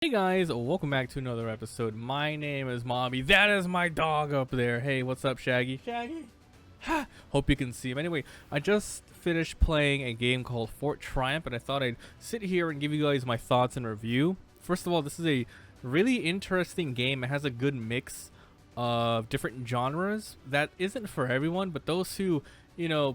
Hey guys, welcome back to another episode. My name is Mobby. That is my dog up there. Hey, what's up, Shaggy? Shaggy? Ha! Hope you can see him. Anyway, I just finished playing a game called Fort Triumph, and I thought I'd sit here and give you guys my thoughts and review. First of all, this is a really interesting game. It has a good mix of different genres that isn't for everyone, but those who,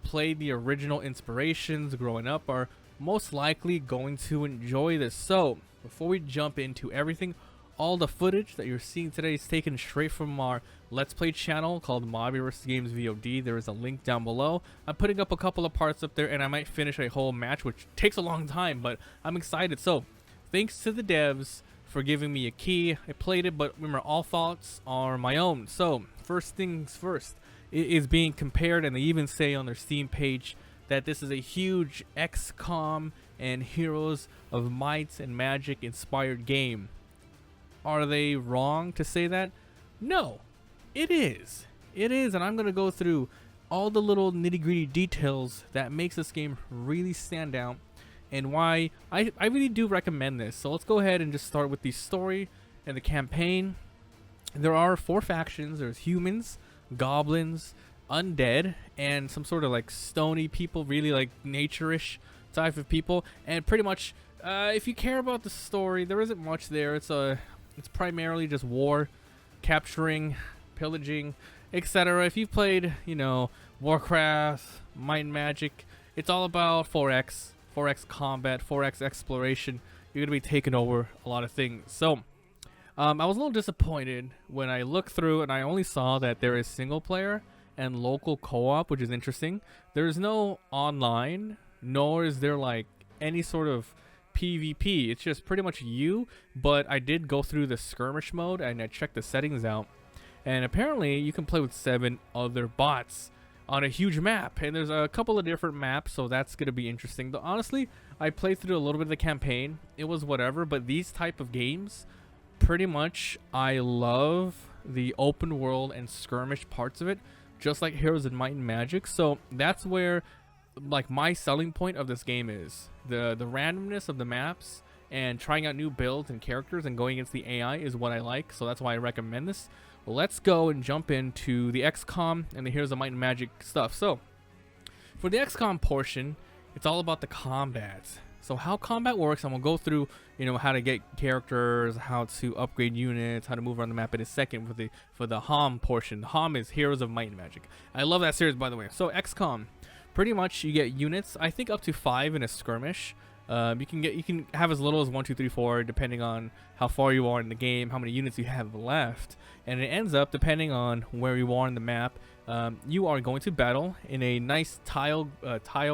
played the original inspirations growing up are most likely going to enjoy this. So, before we jump into everything, all the footage that you're seeing today is taken straight from our Let's Play channel called Mobby vs. Games VOD. There is a link down below. I'm putting up a couple of parts up there, and I might finish a whole match, which takes a long time, but I'm excited. So, thanks to the devs for giving me a key. I played it, but remember, all thoughts are my own. So, first things first, it is being compared, and they even say on their Steam page that this is a huge XCOM and Heroes of Might and Magic inspired game. Are they wrong to say that? No, it is. It is, and I'm going to go through all the little nitty-gritty details that makes this game really stand out and why I really do recommend this. So let's go ahead and just start with the story and the campaign. There are 4 factions. There's humans, goblins, undead, and some sort of like stony people, really like nature-ish type of people. And pretty much if you care about the story, there isn't much there. It's primarily just war, capturing, pillaging, etc. If you've played Warcraft, Might and Magic, it's all about 4x combat, 4x exploration. You're gonna be taking over a lot of things. So I was a little disappointed when I looked through and I only saw that there is single player and local co-op, which is interesting. There's no online, nor is there like any sort of PvP. It's just pretty much you, but I did go through the skirmish mode and I checked the settings out, and apparently you can play with 7 other bots on a huge map, and there's a couple of different maps, so that's gonna be interesting. Though honestly, I played through a little bit of the campaign. It was whatever, but these type of games, pretty much I love the open world and skirmish parts of it, just like Heroes of Might and Magic. So that's where like my selling point of this game is the randomness of the maps and trying out new builds and characters and going against the AI is what I like. So that's why I recommend this. Let's go and jump into the XCOM and the Heroes of Might and Magic stuff. So for the XCOM portion, it's all about the combat. So how combat works, I'm gonna go through, how to get characters, how to upgrade units, how to move around the map in a second for the homm portion. Homm is Heroes of Might and Magic. I love that series, by the way. So XCOM, pretty much you get units, I think up to 5 in a skirmish. You can have as little as 1, 2, 3, 4, depending on how far you are in the game, how many units you have left, and it ends up depending on where you are in the map. You are going to battle in a nice tile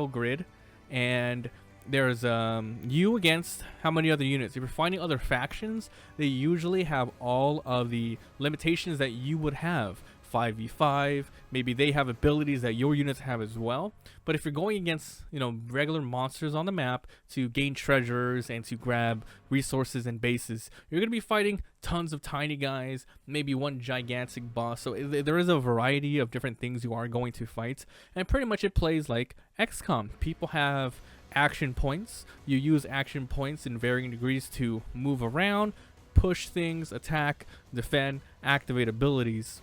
grid, and there's you against how many other units. If you're fighting other factions, they usually have all of the limitations that you would have. 5v5, maybe they have abilities that your units have as well. But if you're going against regular monsters on the map to gain treasures and to grab resources and bases, you're going to be fighting tons of tiny guys, maybe one gigantic boss. So there is a variety of different things you are going to fight, and pretty much it plays like XCOM. People have action points. You use action points in varying degrees to move around, push things, attack, defend, activate abilities.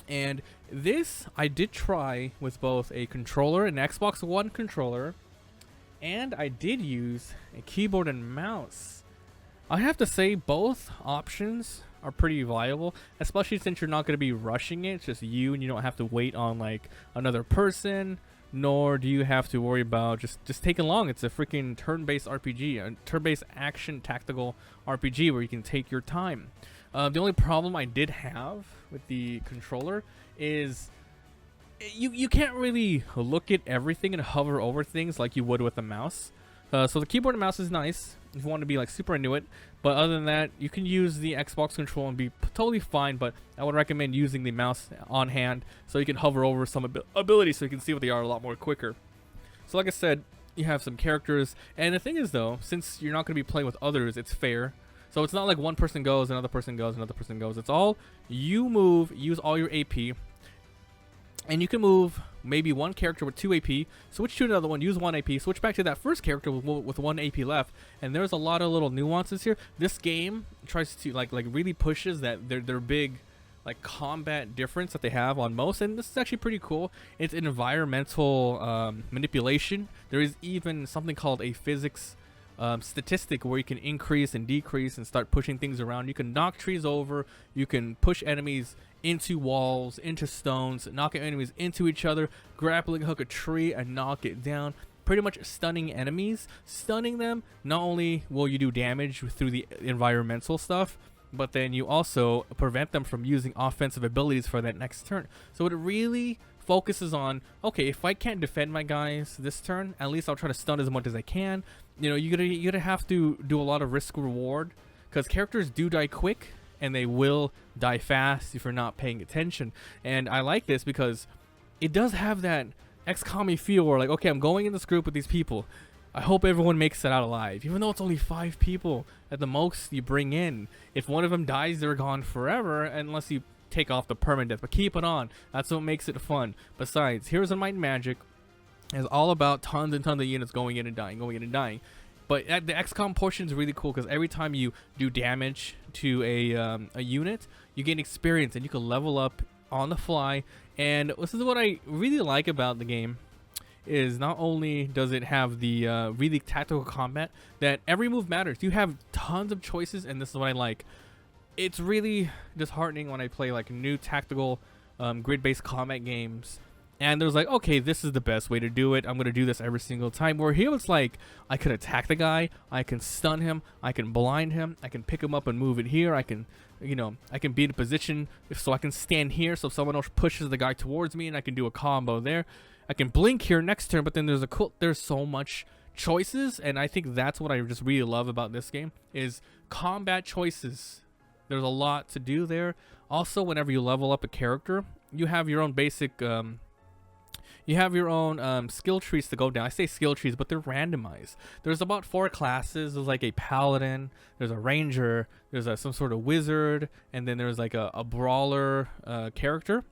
And this I did try with both a controller, an Xbox One controller, and I did use a keyboard and mouse. I have to say both options are pretty viable, especially since you're not going to be rushing it. It's just you, and you don't have to wait on like another person, nor do you have to worry about just taking long. It's a freaking turn-based RPG, a turn-based action tactical RPG where you can take your time. The only problem I did have with the controller is you can't really look at everything and hover over things like you would with a mouse. So the keyboard and mouse is nice if you want to be like super into it, but other than that, you can use the Xbox controller and be totally fine. But I would recommend using the mouse on hand so you can hover over some abilities so you can see what they are a lot more quicker. So like I said, you have some characters, and the thing is though, since you're not going to be playing with others, it's fair. So it's not like one person goes, another person goes, another person goes. It's all you move, use all your AP, And you can move maybe one character with 2 AP, switch to another one, use 1 AP, switch back to that first character with 1 AP left. And there's a lot of little nuances here. This game tries to like really pushes that their big like combat difference that they have on most, and this is actually pretty cool. It's environmental manipulation. There is even something called a physics statistic where you can increase and decrease and start pushing things around. You can knock trees over, you can push enemies into walls, into stones, knocking enemies into each other, grappling hook a tree and knock it down, pretty much stunning enemies. Stunning them, not only will you do damage through the environmental stuff, but then you also prevent them from using offensive abilities for that next turn. So it really focuses on, okay, if I can't defend my guys this turn, at least I'll try to stun as much as I can. You know, you're gonna have to do a lot of risk reward, because characters do die quick and they will die fast if you're not paying attention. And I like this because it does have that XCOM-y feel where, like, okay, I'm going in this group with these people, I hope everyone makes it out alive, even though it's only 5 people at the most you bring in. If one of them dies, they're gone forever, unless you take off the permanent death. But keep it on. That's what makes it fun. Besides, Heroes of Might and Magic is all about tons and tons of units going in and dying, going in and dying. But the XCOM portion is really cool because every time you do damage to a unit, you gain experience and you can level up on the fly. And this is what I really like about the game, is not only does it have the really tactical combat, that every move matters. You have tons of choices, and this is what I like. It's really disheartening when I play like new tactical grid-based combat games, and there's like, okay, this is the best way to do it, I'm gonna do this every single time. Where here it's like, I can attack the guy, I can stun him, I can blind him, I can pick him up and move it here, I can, you know, I can be in a position so I can stand here so someone else pushes the guy towards me and I can do a combo there. I can blink here next turn, but then there's so much choices, and I think that's what I just really love about this game, is combat choices. There's a lot to do there. Also, whenever you level up a character, you have your own basic skill trees to go down. I say skill trees, but they're randomized. There's about 4 classes. There's like a paladin, there's a ranger, there's some sort of wizard, and then there's like a brawler character.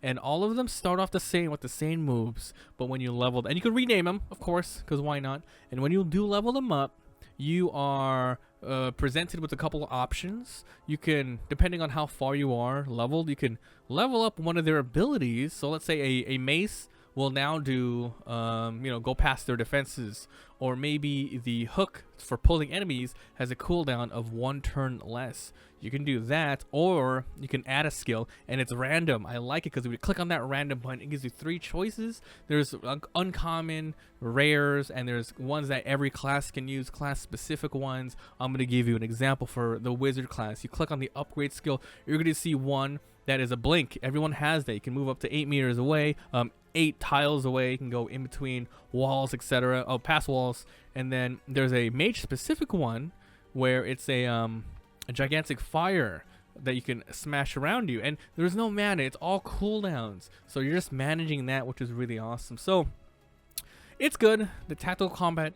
And all of them start off the same with the same moves, but when you level, and you can rename them, of course, because why not? And when you do level them up, you are presented with a couple of options. You can, depending on how far you are leveled, you can level up one of their abilities. So let's say a mace will now do, go past their defenses, or maybe the hook for pulling enemies has a cooldown of 1 turn less. You can do that, or you can add a skill, and it's random. I like it because if you click on that random button, it gives you 3 choices. There's uncommon, rares, and there's ones that every class can use, class-specific ones. I'm going to give you an example for the wizard class. You click on the upgrade skill, you're going to see one that is a blink. Everyone has that. You can move up to 8 meters away, 8 tiles away. You can go in between walls, etc. Oh, past walls. And then there's a mage-specific one where it's a gigantic fire that you can smash around you, and there's no mana. It's all cooldowns, so you're just managing that, which is really awesome. So it's good. The tactical combat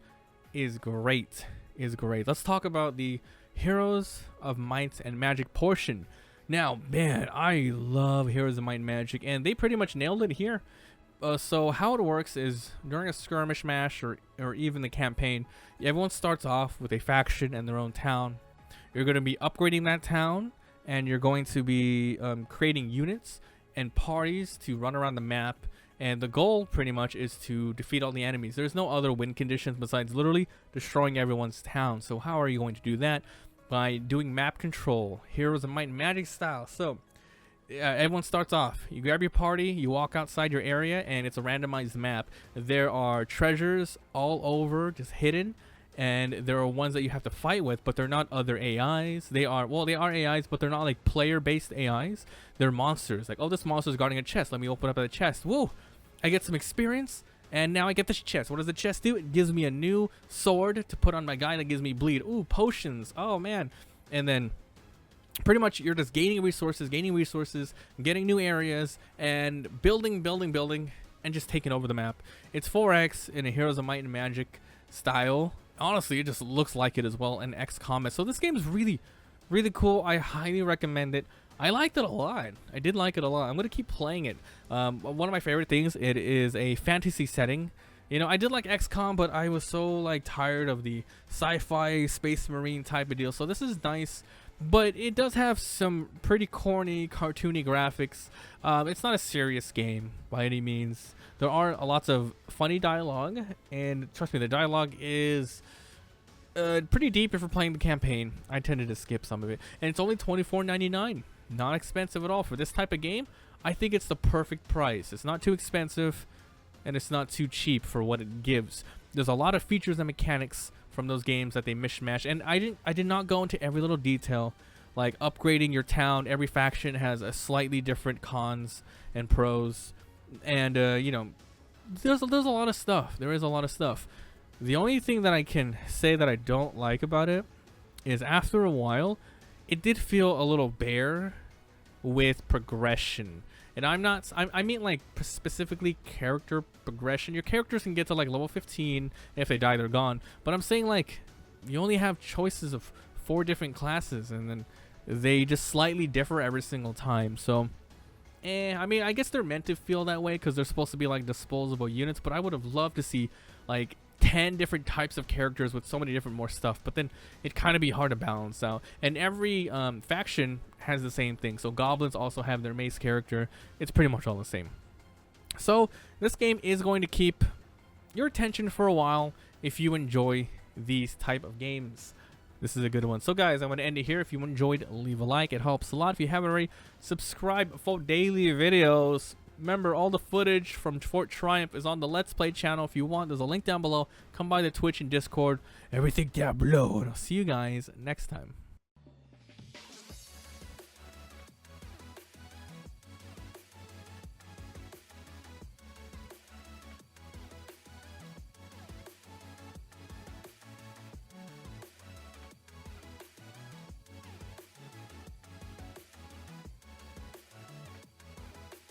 is great. Let's talk about the Heroes of Might and Magic portion. Now, man, I love Heroes of Might and Magic, and they pretty much nailed it here. So how it works is, during a skirmish match or even the campaign, everyone starts off with a faction and their own town. You're going to be upgrading that town, and you're going to be creating units and parties to run around the map. And the goal pretty much is to defeat all the enemies. There's no other win conditions besides literally destroying everyone's town. So how are you going to do that? By doing map control, Heroes of Might and Magic style. So everyone starts off. You grab your party, you walk outside your area, and it's a randomized map. There are treasures all over, just hidden. And there are ones that you have to fight with, but they're not other AIs. They are AIs, but they're not like player-based AIs. They're monsters. Like, oh, this monster's guarding a chest. Let me open up the chest. Whoa! I get some experience, and now I get this chest. What does the chest do? It gives me a new sword to put on my guy that gives me bleed. Ooh, potions. Oh, man. And then pretty much you're just gaining resources, getting new areas, and building, and just taking over the map. It's 4X in a Heroes of Might and Magic style. Honestly, it just looks like it as well in XCOM. So this game is really, really cool. I highly recommend it. I liked it a lot. I did like it a lot. I'm gonna keep playing it. One of my favorite things, it is a fantasy setting. You know, I did like XCOM, but I was so like tired of the sci-fi space marine type of deal. So this is nice, but it does have some pretty corny, cartoony graphics. It's not a serious game by any means. There are lots of funny dialogue, and trust me, the dialogue is pretty deep if you're playing the campaign. I tended to skip some of it, and it's only $24.99. Not expensive at all for this type of game. I think it's the perfect price. It's not too expensive, and it's not too cheap for what it gives. There's a lot of features and mechanics from those games that they mishmash, and I did not go into every little detail, like upgrading your town. Every faction has a slightly different cons and pros, and you know, there's a lot of stuff. There is a lot of stuff. The only thing that I can say that I don't like about it is after a while, it did feel a little bare with progression. And I mean like specifically character progression. Your characters can get to like level 15, and if they die, they're gone. But I'm saying like you only have choices of 4 different classes, and then they just slightly differ every single time. So, I mean, I guess they're meant to feel that way because they're supposed to be like disposable units. But I would have loved to see like 10 different types of characters with so many different more stuff, but then it'd kind of be hard to balance out. And every faction has the same thing. So goblins also have their mace character. It's pretty much all the same. So this game is going to keep your attention for a while if you enjoy these type of games. This is a good one. So guys, I'm going to end it here. If you enjoyed, leave a like. It helps a lot. If you haven't already, subscribe for daily videos. Remember, all the footage from Fort Triumph is on the Let's Play channel. If you want, there's a link down below. Come by the Twitch and Discord. Everything down below. And I'll see you guys next time.